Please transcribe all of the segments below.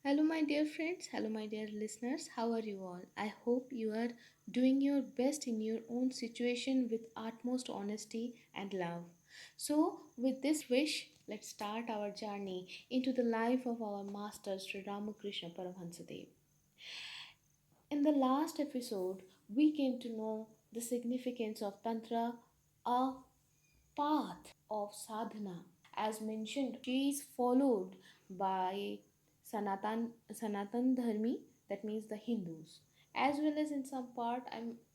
Hello, my dear friends. Hello, my dear listeners. How are you all? I hope you are doing your best in your own situation with utmost honesty and love. So, with this wish, let's start our journey into the life of our master Sri Ramakrishna Paramhansa Dev. In the last episode, we came to know the significance of Tantra, a path of sadhana. As mentioned, she is followed by Sanatan Dharmi, that means the Hindus, as well as in some part.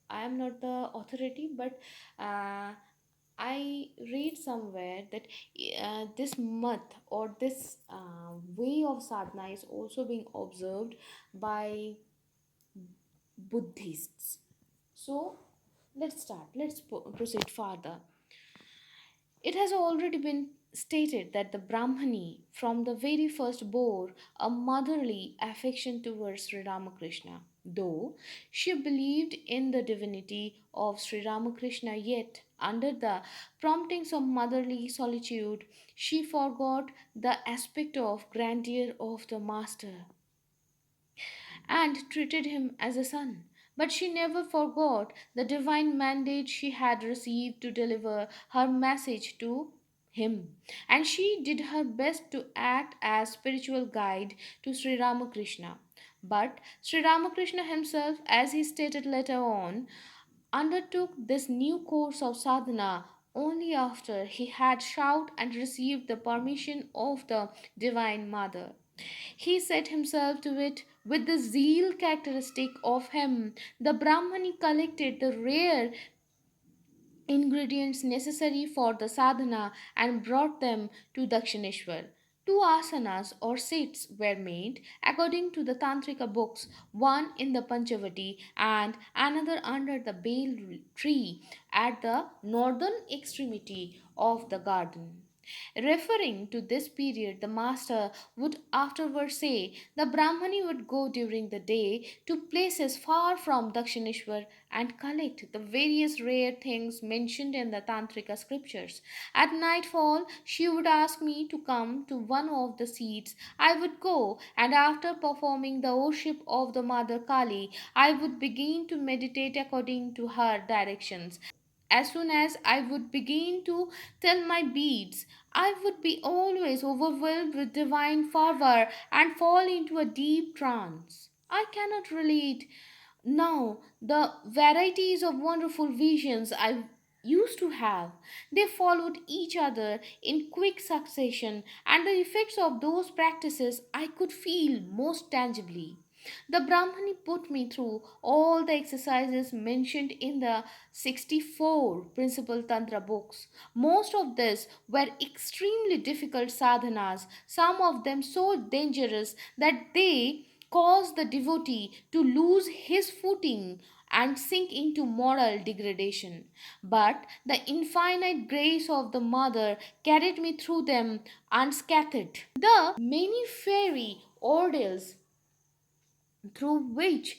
I am not the authority, but uh, I read somewhere that this math or this way of sadhana is also being observed by Buddhists. So let's start. Let's proceed further. It has already been stated that the Brahmani from the very first bore a motherly affection towards Sri Ramakrishna. Though she believed in the divinity of Sri Ramakrishna, yet under the promptings of motherly solitude, she forgot the aspect of grandeur of the Master and treated him as a son. But she never forgot the divine mandate she had received to deliver her message to him, and she did her best to act as spiritual guide to Sri Ramakrishna. But Sri Ramakrishna himself, as he stated later on, undertook this new course of sadhana only after he had sought and received the permission of the Divine Mother. He set himself to it with the zeal characteristic of him. The Brahmani collected the rare ingredients necessary for the sadhana and brought them to Dakshineshwar. Two asanas or seats were made according to the Tantrika books, one in the Panchavati and another under the bale tree at the northern extremity of the garden. Referring to this period, the master would afterwards say the Brahmani would go during the day to places far from Dakshineshwar and collect the various rare things mentioned in the Tantrika scriptures. At nightfall, she would ask me to come to one of the seats. I would go, and after performing the worship of the Mother Kali, I would begin to meditate according to her directions. As soon as I would begin to tell my beads, I would be always overwhelmed with divine fervor and fall into a deep trance. I cannot relate now the varieties of wonderful visions I used to have. They followed each other in quick succession, and the effects of those practices I could feel most tangibly. The Brahmani put me through all the exercises mentioned in the 64 principal Tantra books. Most of these were extremely difficult sadhanas, some of them so dangerous that they cause the devotee to lose his footing and sink into moral degradation. But the infinite grace of the Mother carried me through them unscathed. The many fairy ordeals through which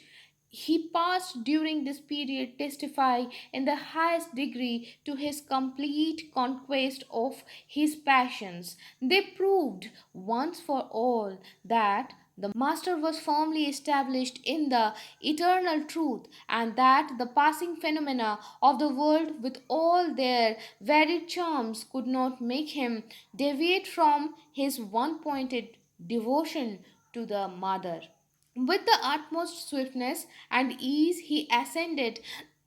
he passed during this period testify in the highest degree to his complete conquest of his passions. They proved once for all that the Master was firmly established in the eternal truth, and that the passing phenomena of the world, with all their varied charms, could not make him deviate from his one pointed devotion to the Mother. With the utmost swiftness and ease, he ascended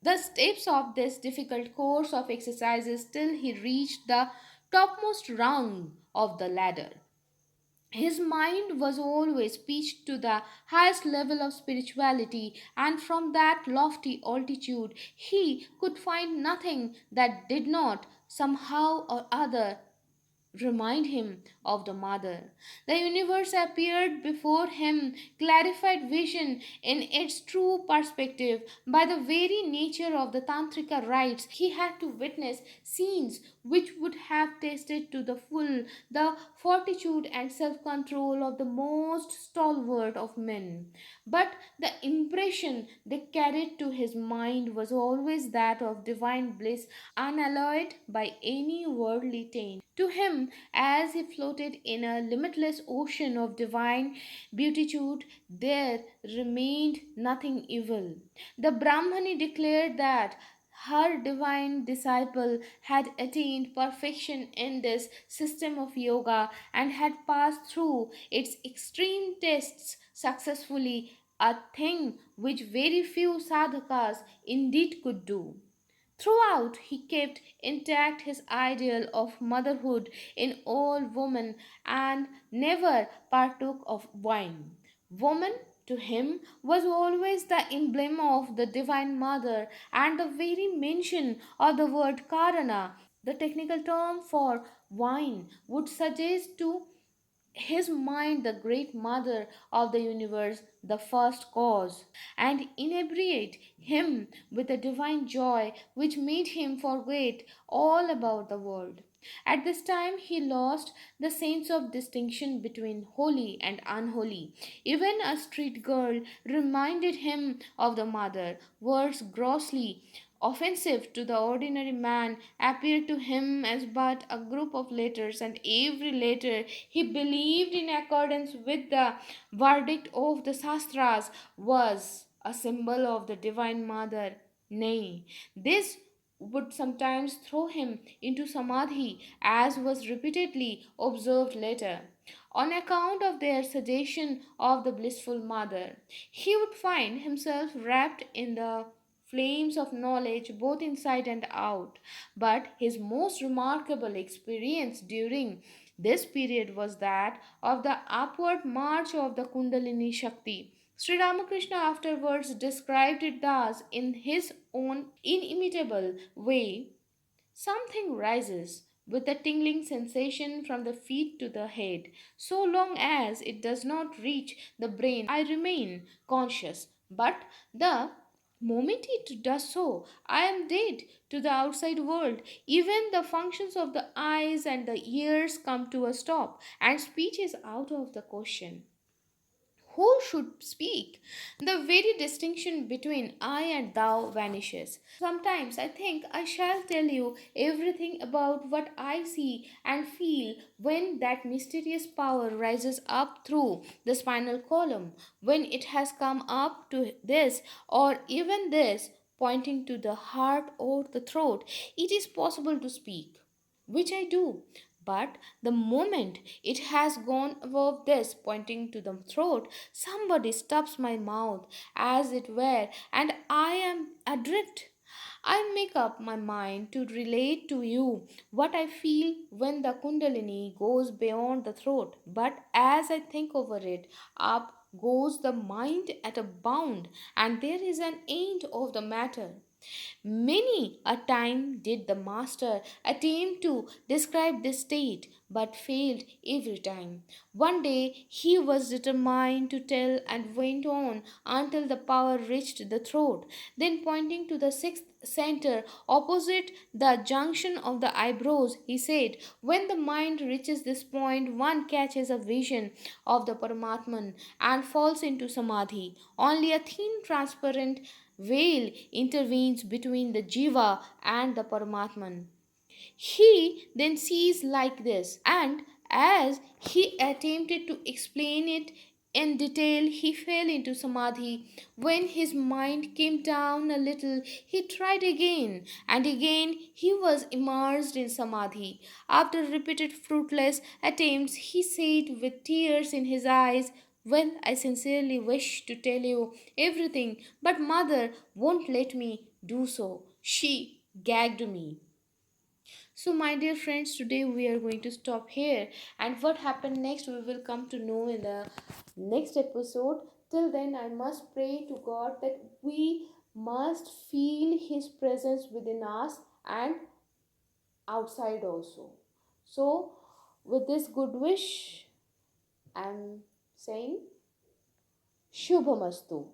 the steps of this difficult course of exercises till he reached the topmost rung of the ladder. His mind was always pitched to the highest level of spirituality, and from that lofty altitude he could find nothing that did not, somehow or other, remind him of the Mother. The universe appeared before him, clarified vision in its true perspective. By the very nature of the Tantrika rites, he had to witness scenes which would have tested to the full the fortitude and self control of the most stalwart of men. But the impression they carried to his mind was always that of divine bliss, unalloyed by any worldly taint. To him, as he floated in a limitless ocean of divine beatitude, there remained nothing evil. The Brahmani declared that her divine disciple had attained perfection in this system of yoga and had passed through its extreme tests successfully, a thing which very few sadhakas indeed could do. Throughout, he kept intact his ideal of motherhood in all women and never partook of wine. Woman to him was always the emblem of the Divine Mother, and the very mention of the word Karana, the technical term for wine, would suggest to his mind the great mother of the universe, the first cause, and inebriate him with a divine joy which made him forget all about the world. At this time, he lost the sense of distinction between holy and unholy. Even a street girl reminded him of the mother. Words grossly offensive to the ordinary man appeared to him as but a group of letters, and every letter he believed in accordance with the verdict of the Shastras was a symbol of the Divine Mother. Nay, this would sometimes throw him into samadhi, as was repeatedly observed later. On account of their suggestion of the blissful mother, he would find himself wrapped in the flames of knowledge both inside and out. But his most remarkable experience during this period was that of the upward march of the Kundalini Shakti. Sri Ramakrishna afterwards described it thus in his own inimitable way. Something rises with a tingling sensation from the feet to the head. So long as it does not reach the brain, I remain conscious. But the moment it does so, I am dead to the outside world. Even the functions of the eyes and the ears come to a stop, and speech is out of the question. Who should speak? The very distinction between I and thou vanishes. Sometimes I think I shall tell you everything about what I see and feel when that mysterious power rises up through the spinal column, when it has come up to this or even this, pointing to the heart or the throat. It is possible to speak, which I do. But the moment it has gone above this, pointing to the throat, somebody stops my mouth, as it were, and I am adrift. I make up my mind to relate to you what I feel when the Kundalini goes beyond the throat, but as I think over it, up goes the mind at a bound, and there is an end of the matter. Many a time did the master attempt to describe this state, but failed every time. One day he was determined to tell and went on until the power reached the throat. Then, pointing to the sixth center opposite the junction of the eyebrows, he said, when the mind reaches this point, one catches a vision of the Paramatman and falls into samadhi. Only a thin, transparent veil intervenes between the Jiva and the Paramatman. He then sees like this, and as he attempted to explain it in detail, he fell into samadhi. When his mind came down a little, he tried again, and again he was immersed in samadhi. After repeated fruitless attempts, he said with tears in his eyes, well, I sincerely wish to tell you everything, but mother won't let me do so. She gagged me. So, my dear friends, today we are going to stop here, and what happened next we will come to know in the next episode. Till then, I must pray to God that we must feel His presence within us and outside also. So, with this good wish, I am saying Shubhamastu.